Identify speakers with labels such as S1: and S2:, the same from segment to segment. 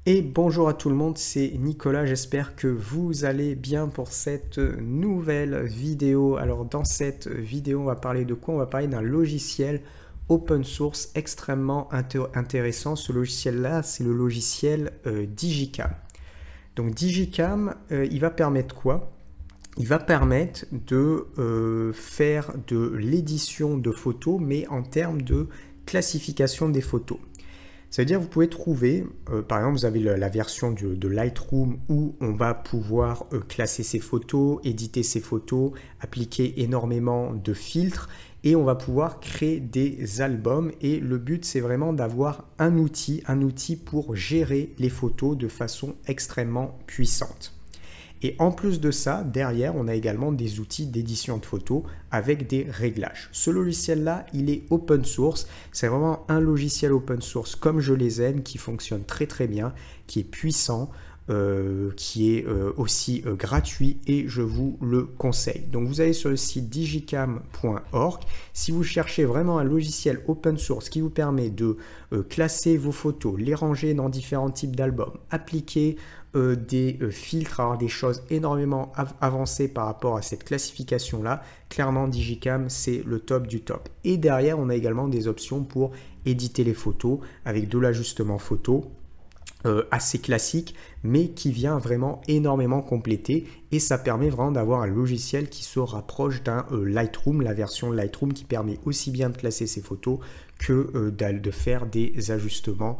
S1: Et bonjour à tout le monde, c'est Nicolas, j'espère que vous allez bien pour cette nouvelle vidéo. Alors dans cette vidéo, on va parler de quoi? On va parler d'un logiciel open source extrêmement intéressant. Ce logiciel-là, c'est le logiciel Digicam. Donc Digicam, il va permettre quoi? Il va permettre de faire de l'édition de photos, mais en termes de classification des photos. Ça veut dire que vous pouvez trouver, par exemple, vous avez la version de Lightroom où on va pouvoir classer ses photos, éditer ses photos, appliquer énormément de filtres et on va pouvoir créer des albums. Et le but, c'est vraiment d'avoir un outil pour gérer les photos de façon extrêmement puissante. Et en plus de ça, derrière, on a également des outils d'édition de photos avec des réglages. Ce logiciel-là, il est open source. C'est vraiment un logiciel open source comme je les aime, qui fonctionne très très bien, qui est puissant, qui est aussi gratuit et je vous le conseille. Donc vous allez sur le site digicam.org. Si vous cherchez vraiment un logiciel open source qui vous permet de classer vos photos, les ranger dans différents types d'albums, appliquer des filtres, avoir des choses énormément avancées par rapport à cette classification-là, clairement Digicam, c'est le top du top. Et derrière, on a également des options pour éditer les photos avec de l'ajustement photo, assez classique, mais qui vient vraiment énormément compléter et ça permet vraiment d'avoir un logiciel qui se rapproche d'un Lightroom, la version Lightroom qui permet aussi bien de classer ses photos que de faire des ajustements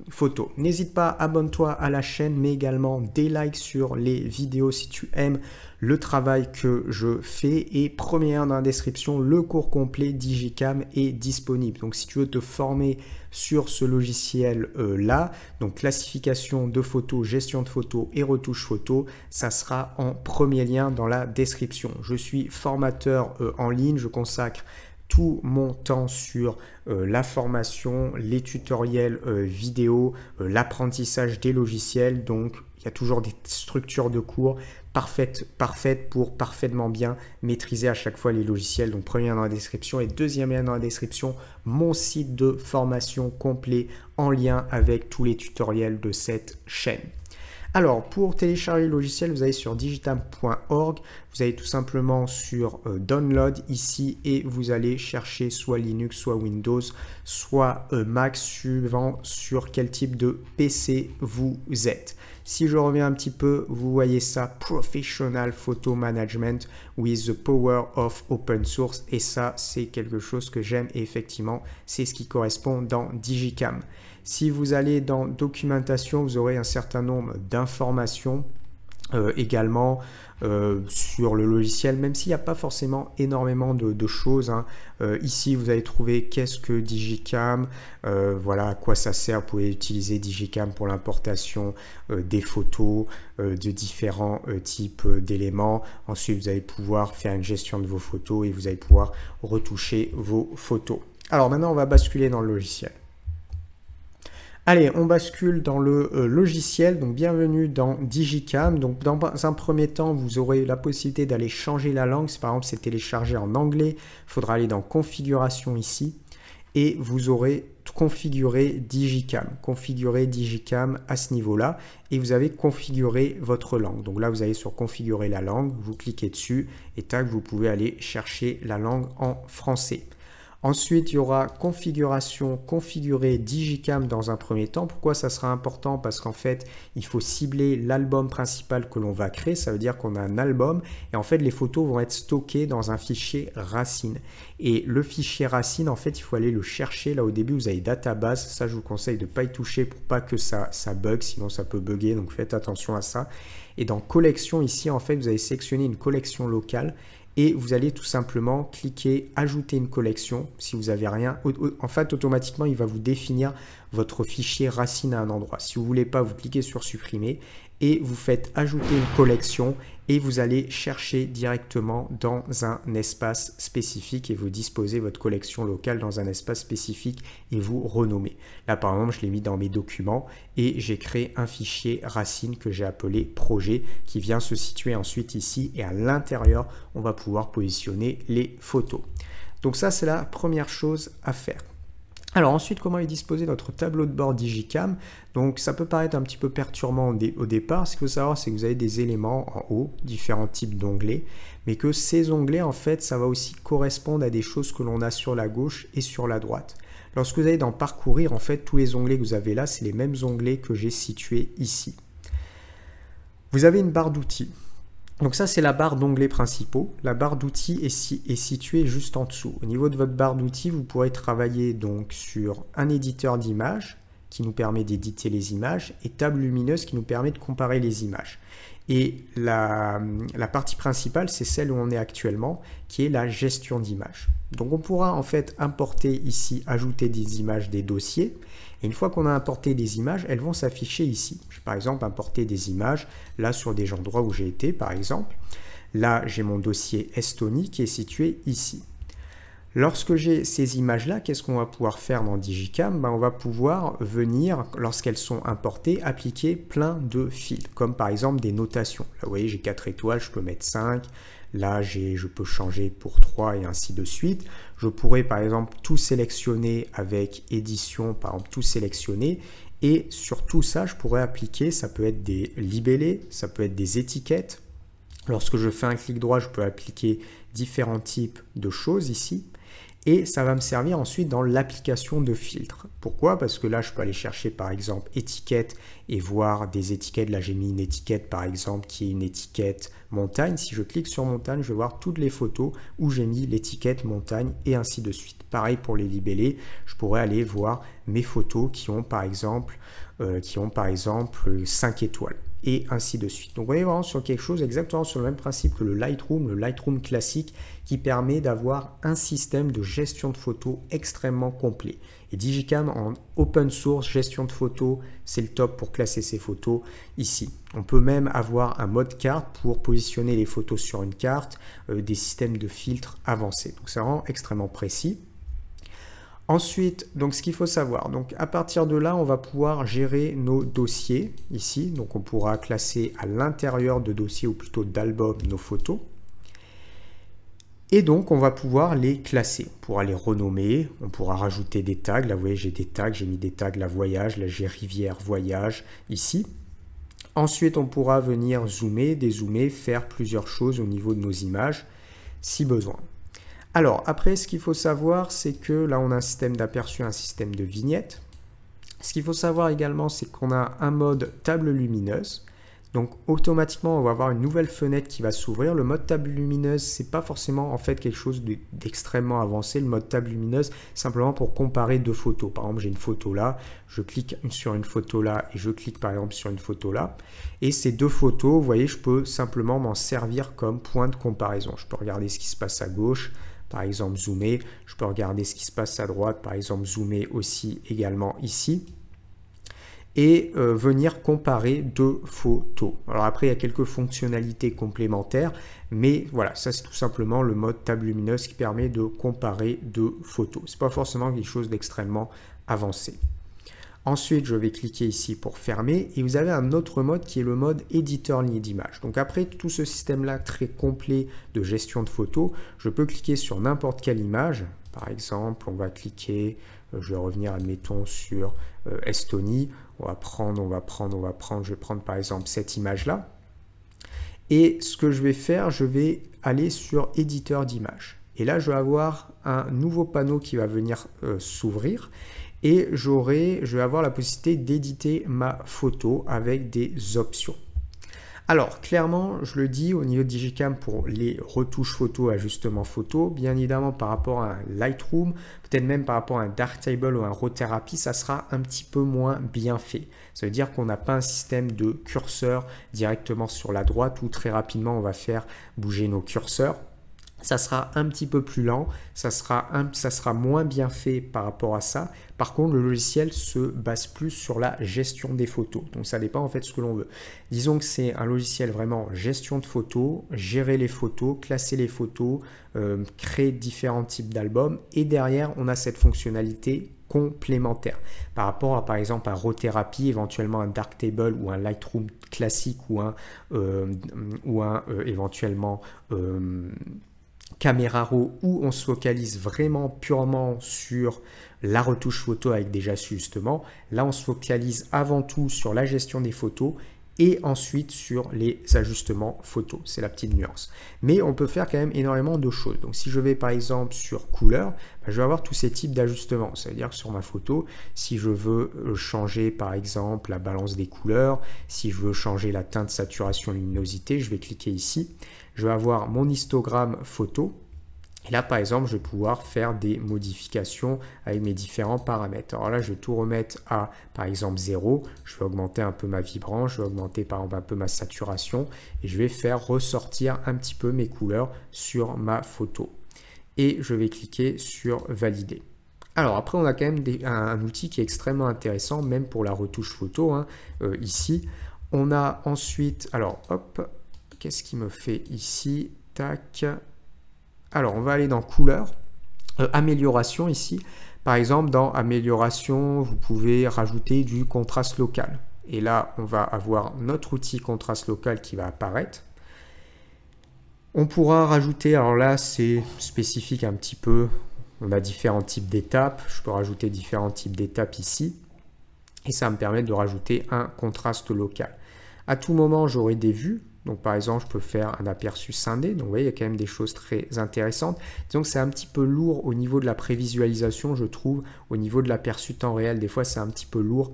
S1: photos. N'hésite pas, abonne-toi à la chaîne, mais également des likes sur les vidéos si tu aimes le travail que je fais. Et premier lien dans la description, le cours complet Digicam est disponible. Donc si tu veux te former sur ce logiciel là, donc classification de photos, gestion de photos et retouche photos, ça sera en premier lien dans la description. Je suis formateur en ligne, je consacre tout mon temps sur la formation, les tutoriels vidéo, l'apprentissage des logiciels. Donc, il y a toujours des structures de cours parfaites pour parfaitement bien maîtriser à chaque fois les logiciels. Donc, premier lien dans la description et deuxième lien dans la description, mon site de formation complet en lien avec tous les tutoriels de cette chaîne. Alors, pour télécharger le logiciel, vous allez sur digicam.org, vous allez tout simplement sur Download ici et vous allez chercher soit Linux, soit Windows, soit Mac, suivant sur quel type de PC vous êtes. Si je reviens un petit peu, vous voyez ça, Professional Photo Management with the Power of Open Source. Et ça, c'est quelque chose que j'aime et effectivement, c'est ce qui correspond dans Digicam. Si vous allez dans Documentation, vous aurez un certain nombre d'informations également sur le logiciel, même s'il n'y a pas forcément énormément de choses. Hein. Ici, vous allez trouver qu'est-ce que Digicam, voilà à quoi ça sert. Vous pouvez utiliser Digicam pour l'importation des photos de différents types d'éléments. Ensuite, vous allez pouvoir faire une gestion de vos photos et vous allez pouvoir retoucher vos photos. Alors maintenant, on va basculer dans le logiciel. Allez, on bascule dans le logiciel, donc bienvenue dans Digicam. Donc dans un premier temps, vous aurez la possibilité d'aller changer la langue. Si par exemple c'est téléchargé en anglais, il faudra aller dans Configuration ici et vous aurez configuré Digicam à ce niveau-là et vous avez configuré votre langue. Donc là, vous allez sur Configurer la langue, vous cliquez dessus et tac, vous pouvez aller chercher la langue en français. Ensuite, il y aura configuration, configurer Digicam dans un premier temps. Pourquoi ça sera important? Parce qu'en fait, il faut cibler l'album principal que l'on va créer. Ça veut dire qu'on a un album et en fait, les photos vont être stockées dans un fichier racine. Et le fichier racine, en fait, il faut aller le chercher. Là, au début, vous avez database. Ça, je vous conseille de ne pas y toucher pour pas que ça bug, sinon ça peut bugger. Donc, faites attention à ça. Et dans collection, ici, en fait, vous allez sélectionner une collection locale. Et vous allez tout simplement cliquer ajouter une collection si vous n'avez rien. En fait, automatiquement, il va vous définir votre fichier racine à un endroit. Si vous ne voulez pas, vous cliquez sur supprimer et vous faites ajouter une collection et vous allez chercher directement dans un espace spécifique et vous disposez votre collection locale dans un espace spécifique et vous renommez. Là, par exemple, je l'ai mis dans mes documents et j'ai créé un fichier racine que j'ai appelé projet qui vient se situer ensuite ici et à l'intérieur, on va pouvoir positionner les photos. Donc ça, c'est la première chose à faire. Alors ensuite, comment est disposé notre tableau de bord Digicam? Donc ça peut paraître un petit peu perturbant au départ. Ce qu'il faut savoir, c'est que vous avez des éléments en haut, différents types d'onglets, mais que ces onglets, en fait, ça va aussi correspondre à des choses que l'on a sur la gauche et sur la droite. Lorsque vous allez dans Parcourir, en fait, tous les onglets que vous avez là, c'est les mêmes onglets que j'ai situés ici. Vous avez une barre d'outils. Donc ça, c'est la barre d'onglets principaux. La barre d'outils est située juste en dessous. Au niveau de votre barre d'outils, vous pourrez travailler donc sur un éditeur d'images qui nous permet d'éditer les images et table lumineuse qui nous permet de comparer les images. Et la partie principale, c'est celle où on est actuellement, qui est la gestion d'images. Donc on pourra en fait importer ici, ajouter des images des dossiers. Et une fois qu'on a importé des images, elles vont s'afficher ici. Je vais par exemple importer des images, là sur des endroits où j'ai été par exemple. Là, j'ai mon dossier Estonie qui est situé ici. Lorsque j'ai ces images-là, qu'est-ce qu'on va pouvoir faire dans Digicam? On va pouvoir venir, lorsqu'elles sont importées, appliquer plein de filtres, comme par exemple des notations. Là, vous voyez, j'ai 4 étoiles, je peux mettre 5. Là, je peux changer pour 3 et ainsi de suite. Je pourrais par exemple tout sélectionner avec édition, par exemple tout sélectionner. Et sur tout ça, je pourrais appliquer, ça peut être des libellés, ça peut être des étiquettes. Lorsque je fais un clic droit, je peux appliquer différents types de choses ici. Et ça va me servir ensuite dans l'application de filtres. Pourquoi? Parce que là, je peux aller chercher par exemple étiquette et voir des étiquettes. Là, j'ai mis une étiquette par exemple qui est une étiquette montagne. Si je clique sur montagne, je vais voir toutes les photos où j'ai mis l'étiquette montagne et ainsi de suite. Pareil pour les libellés, je pourrais aller voir mes photos qui ont par exemple 5 étoiles. Et ainsi de suite. Donc, vous voyez vraiment sur quelque chose exactement sur le même principe que le Lightroom classique qui permet d'avoir un système de gestion de photos extrêmement complet. Et Digicam en open source, gestion de photos, c'est le top pour classer ses photos ici. On peut même avoir un mode carte pour positionner les photos sur une carte, des systèmes de filtres avancés. Donc, c'est vraiment extrêmement précis. Ensuite, donc ce qu'il faut savoir, donc à partir de là, on va pouvoir gérer nos dossiers ici. Donc on pourra classer à l'intérieur de dossiers ou plutôt d'albums nos photos. Et donc on va pouvoir les classer, on pourra les renommer, on pourra rajouter des tags. Là vous voyez, j'ai des tags, j'ai mis des tags là voyage, là j'ai rivière voyage ici. Ensuite, on pourra venir zoomer, dézoomer, faire plusieurs choses au niveau de nos images si besoin. Alors, après, ce qu'il faut savoir, c'est que là, on a un système d'aperçu, un système de vignette. Ce qu'il faut savoir également, c'est qu'on a un mode table lumineuse. Donc, automatiquement, on va avoir une nouvelle fenêtre qui va s'ouvrir. Le mode table lumineuse, c'est pas forcément en fait quelque chose d'extrêmement avancé. Le mode table lumineuse, simplement pour comparer deux photos. Par exemple, j'ai une photo là, je clique sur une photo là et je clique par exemple sur une photo là. Et ces deux photos, vous voyez, je peux simplement m'en servir comme point de comparaison. Je peux regarder ce qui se passe à gauche, par exemple zoomer, je peux regarder ce qui se passe à droite, par exemple zoomer aussi également ici, et venir comparer deux photos. Alors après, il y a quelques fonctionnalités complémentaires, mais voilà, ça c'est tout simplement le mode table lumineuse qui permet de comparer deux photos. Ce n'est pas forcément quelque chose d'extrêmement avancé. Ensuite, je vais cliquer ici pour fermer et vous avez un autre mode qui est le mode éditeur ligne d'image. Donc après tout ce système-là très complet de gestion de photos, je peux cliquer sur n'importe quelle image. Par exemple, on va cliquer, je vais revenir admettons sur Estonie. Je vais prendre par exemple cette image-là. Et ce que je vais faire, je vais aller sur éditeur d'image. Et là, je vais avoir un nouveau panneau qui va venir s'ouvrir. Et je vais avoir la possibilité d'éditer ma photo avec des options. Alors, clairement, je le dis au niveau de Digicam pour les retouches photo, ajustements photo, bien évidemment par rapport à un Lightroom, peut-être même par rapport à un Darktable ou un Rotherapy, ça sera un petit peu moins bien fait. Ça veut dire qu'on n'a pas un système de curseur directement sur la droite où très rapidement on va faire bouger nos curseurs. Ça sera un petit peu plus lent, ça sera moins bien fait par rapport à ça. Par contre, le logiciel se base plus sur la gestion des photos. Donc, ça dépend en fait de ce que l'on veut. Disons que c'est un logiciel vraiment gestion de photos, gérer les photos, classer les photos, créer différents types d'albums. Et derrière, on a cette fonctionnalité complémentaire par rapport à par exemple un Rotherapy, éventuellement un Darktable ou un Lightroom classique ou éventuellement caméra raw où on se focalise vraiment purement sur la retouche photo avec des ajustements. Là, on se focalise avant tout sur la gestion des photos et ensuite sur les ajustements photos. C'est la petite nuance. Mais on peut faire quand même énormément de choses. Donc si je vais par exemple sur couleur, je vais avoir tous ces types d'ajustements. Ça veut dire que sur ma photo, si je veux changer par exemple la balance des couleurs, si je veux changer la teinte, saturation, luminosité, je vais cliquer ici. Je vais avoir mon histogramme photo. Et là, par exemple, je vais pouvoir faire des modifications avec mes différents paramètres. Alors là, je vais tout remettre à, par exemple, 0. Je vais augmenter un peu ma vibrance, je vais augmenter par exemple un peu ma saturation et je vais faire ressortir un petit peu mes couleurs sur ma photo. Et je vais cliquer sur valider. Alors après, on a quand même un outil qui est extrêmement intéressant, même pour la retouche photo. Ici, on a ensuite, alors hop, qu'est-ce qui me fait ici? Tac. Alors, on va aller dans couleur, amélioration ici. Par exemple, dans amélioration, vous pouvez rajouter du contraste local. Et là, on va avoir notre outil contraste local qui va apparaître. On pourra rajouter, alors là, c'est spécifique un petit peu. On a différents types d'étapes. Je peux rajouter différents types d'étapes ici. Et ça va me permettre de rajouter un contraste local. À tout moment, j'aurai des vues. Donc par exemple, je peux faire un aperçu scindé. Donc vous voyez, il y a quand même des choses très intéressantes. Disons que c'est un petit peu lourd au niveau de la prévisualisation, je trouve. Au niveau de l'aperçu temps réel, des fois c'est un petit peu lourd.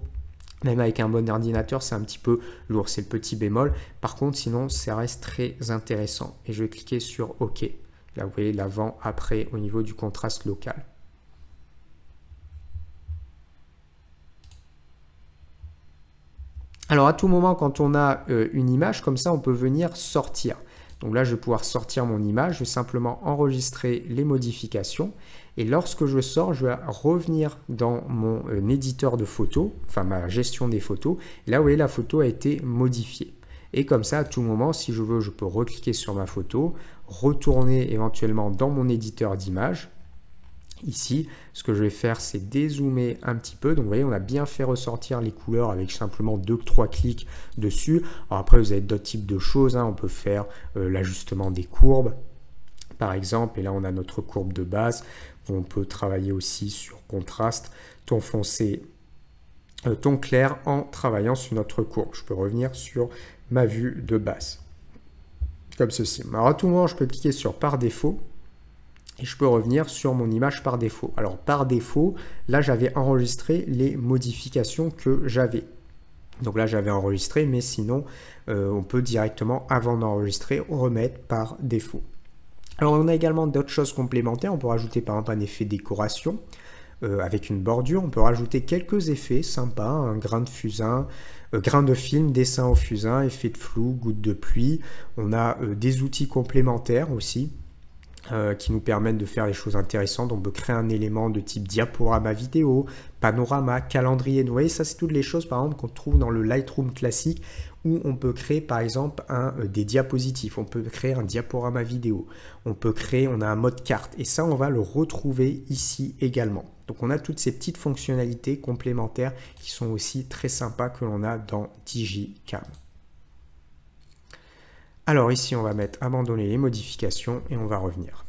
S1: Même avec un bon ordinateur, c'est un petit peu lourd. C'est le petit bémol. Par contre, sinon, ça reste très intéressant. Et je vais cliquer sur OK. Là, vous voyez l'avant, après, au niveau du contraste local. Alors à tout moment, quand on a une image, comme ça, on peut venir sortir. Donc là, je vais pouvoir sortir mon image, je vais simplement enregistrer les modifications. Et lorsque je sors, je vais revenir dans mon éditeur de photos, enfin ma gestion des photos. Et là, vous voyez, la photo a été modifiée. Et comme ça, à tout moment, si je veux, je peux recliquer sur ma photo, retourner éventuellement dans mon éditeur d'images. Ici, ce que je vais faire, c'est dézoomer un petit peu. Donc, vous voyez, on a bien fait ressortir les couleurs avec simplement 2-3 clics dessus. Alors après, vous avez d'autres types de choses. On peut faire l'ajustement des courbes, par exemple. Et là, on a notre courbe de base. On peut travailler aussi sur contraste, ton foncé, ton clair en travaillant sur notre courbe. Je peux revenir sur ma vue de base, comme ceci. Alors, à tout moment, je peux cliquer sur par défaut. Et je peux revenir sur mon image par défaut. Alors par défaut, là j'avais enregistré les modifications que j'avais. Donc là j'avais enregistré, mais sinon on peut directement, avant d'enregistrer, remettre par défaut. Alors on a également d'autres choses complémentaires. On peut rajouter par exemple un effet décoration avec une bordure. On peut rajouter quelques effets sympas, un grain de fusain, grain de film, dessin au fusain, effet de flou, goutte de pluie. On a des outils complémentaires aussi, qui nous permettent de faire des choses intéressantes. On peut créer un élément de type diaporama vidéo, panorama, calendrier. Vous voyez, ça c'est toutes les choses par exemple qu'on trouve dans le Lightroom classique où on peut créer par exemple des diapositifs, on peut créer un diaporama vidéo, on a un mode carte et ça on va le retrouver ici également. Donc on a toutes ces petites fonctionnalités complémentaires qui sont aussi très sympas que l'on a dans Digicam. Alors ici, on va mettre abandonner les modifications et on va revenir.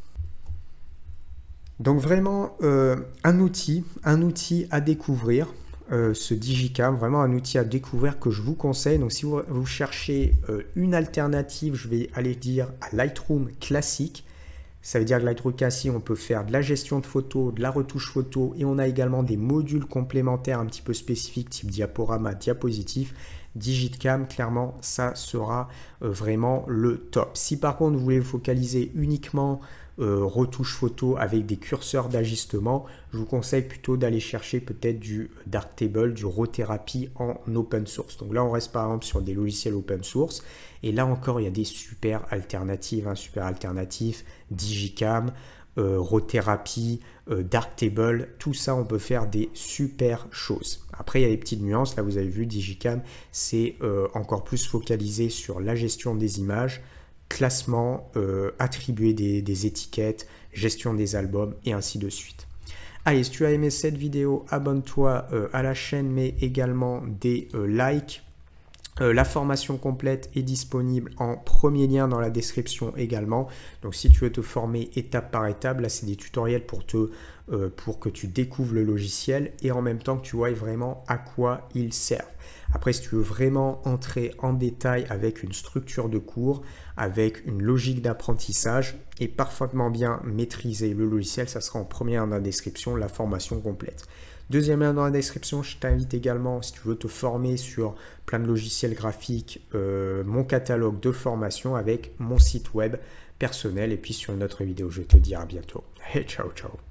S1: Donc vraiment un outil à découvrir, ce Digicam, vraiment un outil à découvrir que je vous conseille. Donc si vous cherchez une alternative, je vais aller dire à Lightroom classique. Ça veut dire que Lightroom classique, on peut faire de la gestion de photos, de la retouche photo et on a également des modules complémentaires un petit peu spécifiques type diaporama, diapositif. Digicam, clairement, ça sera vraiment le top. Si par contre vous voulez vous focaliser uniquement retouche photo avec des curseurs d'ajustement, je vous conseille plutôt d'aller chercher peut-être du Darktable, du RAW en open source. Donc là, on reste par exemple sur des logiciels open source. Et là encore, il y a des super alternatives, Digicam, RAW, Darktable, tout ça, on peut faire des super choses. Après, il y a des petites nuances. Là, vous avez vu, Digicam, c'est encore plus focalisé sur la gestion des images, classement, attribuer des étiquettes, gestion des albums et ainsi de suite. Allez, si tu as aimé cette vidéo, abonne-toi à la chaîne, mais également des likes. La formation complète est disponible en premier lien dans la description également. Donc si tu veux te former étape par étape, là c'est des tutoriels pour que tu découvres le logiciel et en même temps que tu vois vraiment à quoi il sert. Après, si tu veux vraiment entrer en détail avec une structure de cours, avec une logique d'apprentissage et parfaitement bien maîtriser le logiciel, ça sera en premier lien dans la description, la formation complète. Deuxième lien dans la description, je t'invite également, si tu veux te former sur plein de logiciels graphiques, mon catalogue de formation avec mon site web personnel. Et puis sur une autre vidéo, je te dis à bientôt. Hey, ciao, ciao.